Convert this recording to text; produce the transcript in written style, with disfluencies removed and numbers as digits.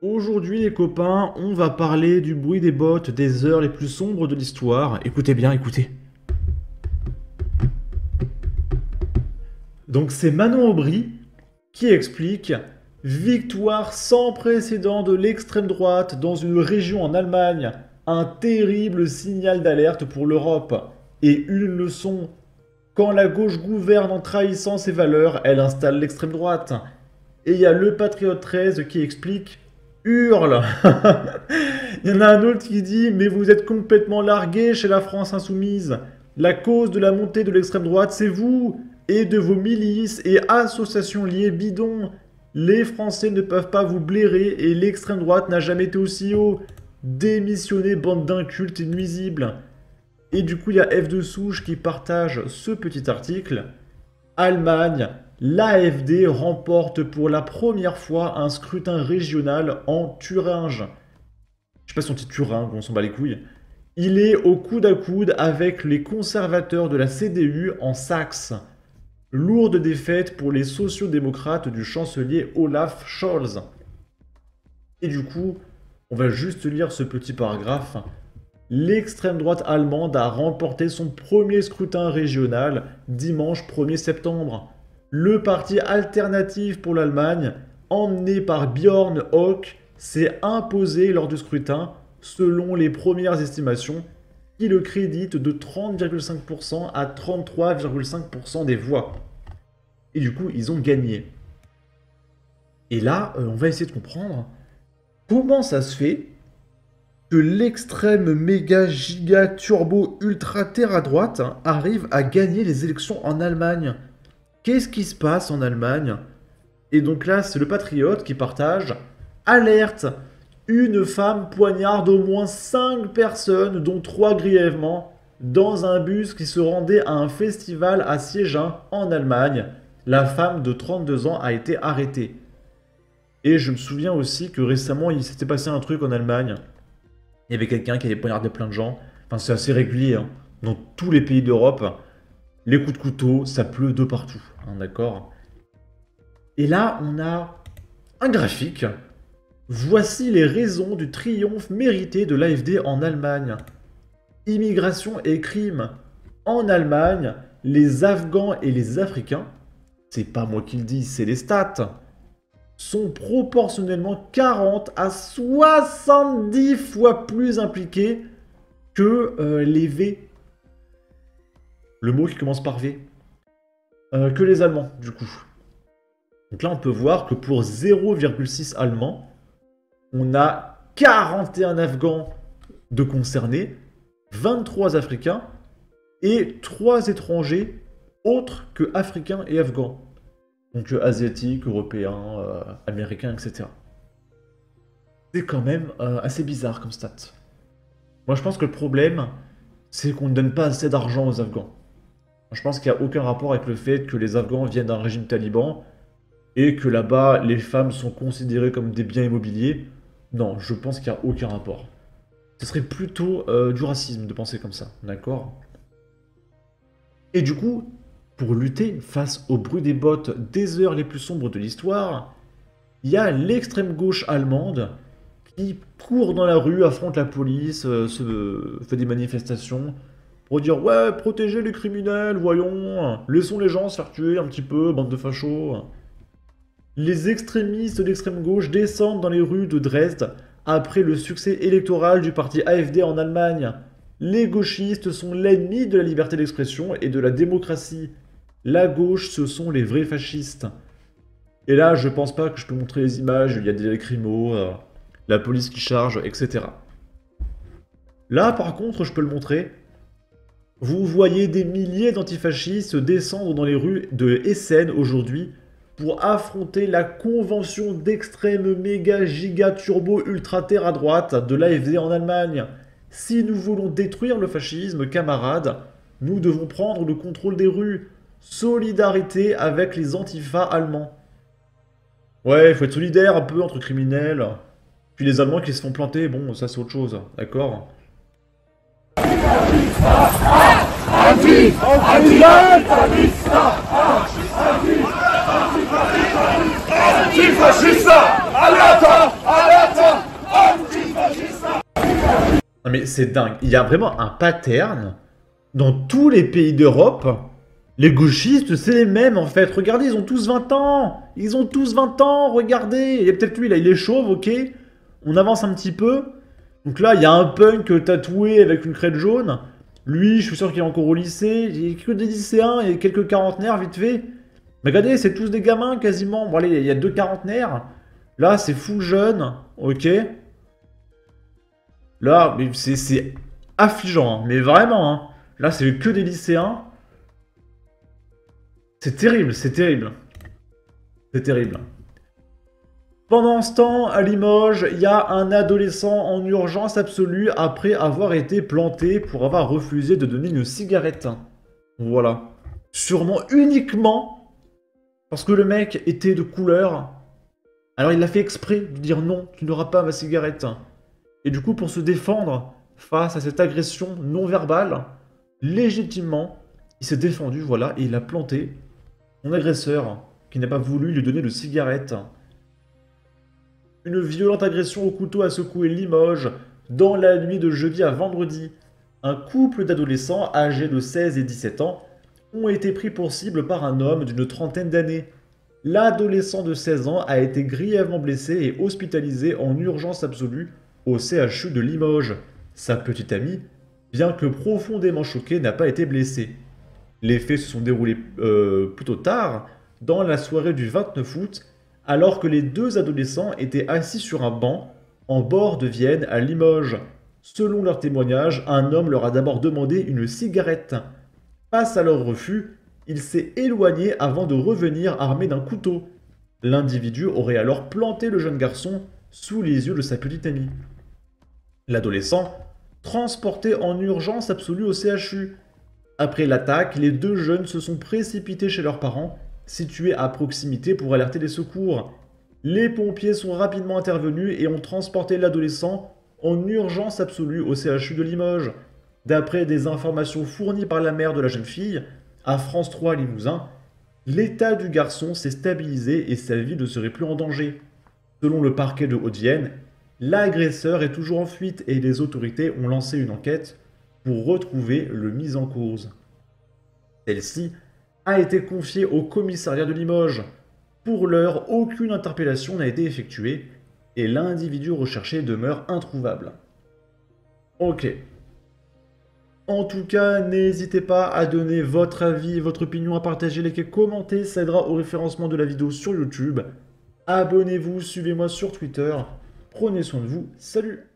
Aujourd'hui les copains, on va parler du bruit des bottes des heures les plus sombres de l'histoire. Écoutez bien, écoutez. Donc c'est Manon Aubry qui explique: victoire sans précédent de l'extrême droite dans une région en Allemagne, un terrible signal d'alerte pour l'Europe et une leçon. Quand la gauche gouverne en trahissant ses valeurs, elle installe l'extrême droite. Et il y a le Patriote 13 qui explique: hurle. Il y en a un autre qui dit: mais vous êtes complètement largués chez la France insoumise. La cause de la montée de l'extrême droite, c'est vous et de vos milices et associations liées bidons. Les Français ne peuvent pas vous blairer et l'extrême droite n'a jamais été aussi haut. Démissionnez, bande d'incultes et nuisibles. Et du coup, il y a F de Souche qui partage ce petit article. Allemagne, l'AfD remporte pour la première fois un scrutin régional en Thuringe. Je sais pas si on dit Thuringe, on s'en bat les couilles. Il est au coude à coude avec les conservateurs de la CDU en Saxe. Lourde défaite pour les sociodémocrates du chancelier Olaf Scholz. Et du coup, on va juste lire ce petit paragraphe. L'extrême droite allemande a remporté son premier scrutin régional dimanche 1er septembre. Le parti alternatif pour l'Allemagne, emmené par Björn Höcke, s'est imposé lors du scrutin, selon les premières estimations, qui le créditent de 30,5% à 33,5% des voix. Et du coup, ils ont gagné. Et là, on va essayer de comprendre comment ça se fait que l'extrême méga giga turbo ultra terre à droite arrive à gagner les élections en Allemagne. Qu'est-ce qui se passe en Allemagne? Et donc là, c'est le Patriote qui partage: alerte! Une femme poignarde au moins 5 personnes, dont 3 grièvement, dans un bus qui se rendait à un festival à Siegen, en Allemagne. La femme de 32 ans a été arrêtée. Et je me souviens aussi que récemment, il s'était passé un truc en Allemagne. Il y avait quelqu'un qui avait poignardé plein de gens. Enfin, c'est assez régulier, hein. Dans tous les pays d'Europe, les coups de couteau, ça pleut de partout, hein, d'accord? Et là, on a un graphique. Voici les raisons du triomphe mérité de l'AfD en Allemagne. Immigration et crime. En Allemagne, les Afghans et les Africains, c'est pas moi qui le dis, c'est les stats, sont proportionnellement 40 à 70 fois plus impliqués que les V. Le mot qui commence par V. Que les Allemands, du coup. Donc là, on peut voir que pour 0,6 Allemands, on a 41 Afghans de concernés, 23 Africains et 3 étrangers autres que Africains et Afghans. Donc asiatiques, européens, américains, etc. C'est quand même assez bizarre comme stat. Moi, je pense que le problème, c'est qu'on ne donne pas assez d'argent aux Afghans. Je pense qu'il n'y a aucun rapport avec le fait que les Afghans viennent d'un régime taliban et que là-bas, les femmes sont considérées comme des biens immobiliers. Non, je pense qu'il n'y a aucun rapport. Ce serait plutôt du racisme de penser comme ça, d'accord? Et du coup, pour lutter face au bruit des bottes des heures les plus sombres de l'histoire, il y a l'extrême gauche allemande qui court dans la rue, affronte la police, fait des manifestations pour dire: ouais, protégez les criminels, voyons, laissons les gens se faire tuer un petit peu, bande de fachos. Les extrémistes d'extrême gauche descendent dans les rues de Dresde après le succès électoral du parti AfD en Allemagne. Les gauchistes sont l'ennemi de la liberté d'expression et de la démocratie. La gauche, ce sont les vrais fascistes. Et là, je pense pas que je peux montrer les images, il y a des lacrymos, la police qui charge, etc. Là, par contre, je peux le montrer. Vous voyez des milliers d'antifascistes descendre dans les rues de Essen aujourd'hui pour affronter la convention d'extrême méga giga turbo ultra terre à droite de l'AfD en Allemagne. Si nous voulons détruire le fascisme, camarades, nous devons prendre le contrôle des rues. Solidarité avec les antifas allemands. Ouais, il faut être solidaire un peu entre criminels. Puis les Allemands qui se font planter, bon, ça c'est autre chose, d'accord? Antifascista! Alerta! Alerta! Non mais c'est dingue. Il y a vraiment un pattern dans tous les pays d'Europe. Les gauchistes, c'est les mêmes en fait. Regardez, ils ont tous 20 ans. Ils ont tous 20 ans, regardez. Il y a peut-être lui, là, il est chauve, ok. On avance un petit peu. Donc là, il y a un punk tatoué avec une crête jaune. Lui, je suis sûr qu'il est encore au lycée. Il y a que des lycéens et quelques quarantenaires, vite fait. Mais regardez, c'est tous des gamins quasiment. Bon, allez, il y a deux quarantenaires. Là, c'est full jeune, ok. Là, mais c'est affligeant, hein, mais vraiment. Hein. Là, c'est que des lycéens. C'est terrible, c'est terrible. C'est terrible. Pendant ce temps, à Limoges, il y a un adolescent en urgence absolue après avoir été planté pour avoir refusé de donner une cigarette. Voilà. Sûrement uniquement parce que le mec était de couleur. Alors il l'a fait exprès de dire non, tu n'auras pas ma cigarette. Et du coup, pour se défendre face à cette agression non verbale, légitimement, il s'est défendu, voilà, et il a planté son agresseur qui n'a pas voulu lui donner de cigarette. Une violente agression au couteau a secoué Limoges dans la nuit de jeudi à vendredi. Un couple d'adolescents âgés de 16 et 17 ans ont été pris pour cible par un homme d'une trentaine d'années. L'adolescent de 16 ans a été grièvement blessé et hospitalisé en urgence absolue au CHU de Limoges. Sa petite amie, bien que profondément choquée, n'a pas été blessée. Les faits se sont déroulés plutôt tard, dans la soirée du 29 août, alors que les deux adolescents étaient assis sur un banc en bord de Vienne à Limoges. Selon leur témoignage, un homme leur a d'abord demandé une cigarette. Face à leur refus, il s'est éloigné avant de revenir armé d'un couteau. L'individu aurait alors planté le jeune garçon sous les yeux de sa petite amie. L'adolescent, transporté en urgence absolue au CHU. Après l'attaque, les deux jeunes se sont précipités chez leurs parents, situés à proximité pour alerter les secours. Les pompiers sont rapidement intervenus et ont transporté l'adolescent en urgence absolue au CHU de Limoges. D'après des informations fournies par la mère de la jeune fille, à France 3 Limousin, l'état du garçon s'est stabilisé et sa vie ne serait plus en danger. Selon le parquet de Haute-Vienne, l'agresseur est toujours en fuite et les autorités ont lancé une enquête pour retrouver le mis en cause. Celle-ci a été confiée au commissariat de Limoges. Pour l'heure, aucune interpellation n'a été effectuée et l'individu recherché demeure introuvable. Ok. En tout cas, n'hésitez pas à donner votre avis, votre opinion, à partager, liker, commenter, ça aidera au référencement de la vidéo sur YouTube. Abonnez-vous, suivez-moi sur Twitter. Prenez soin de vous, salut!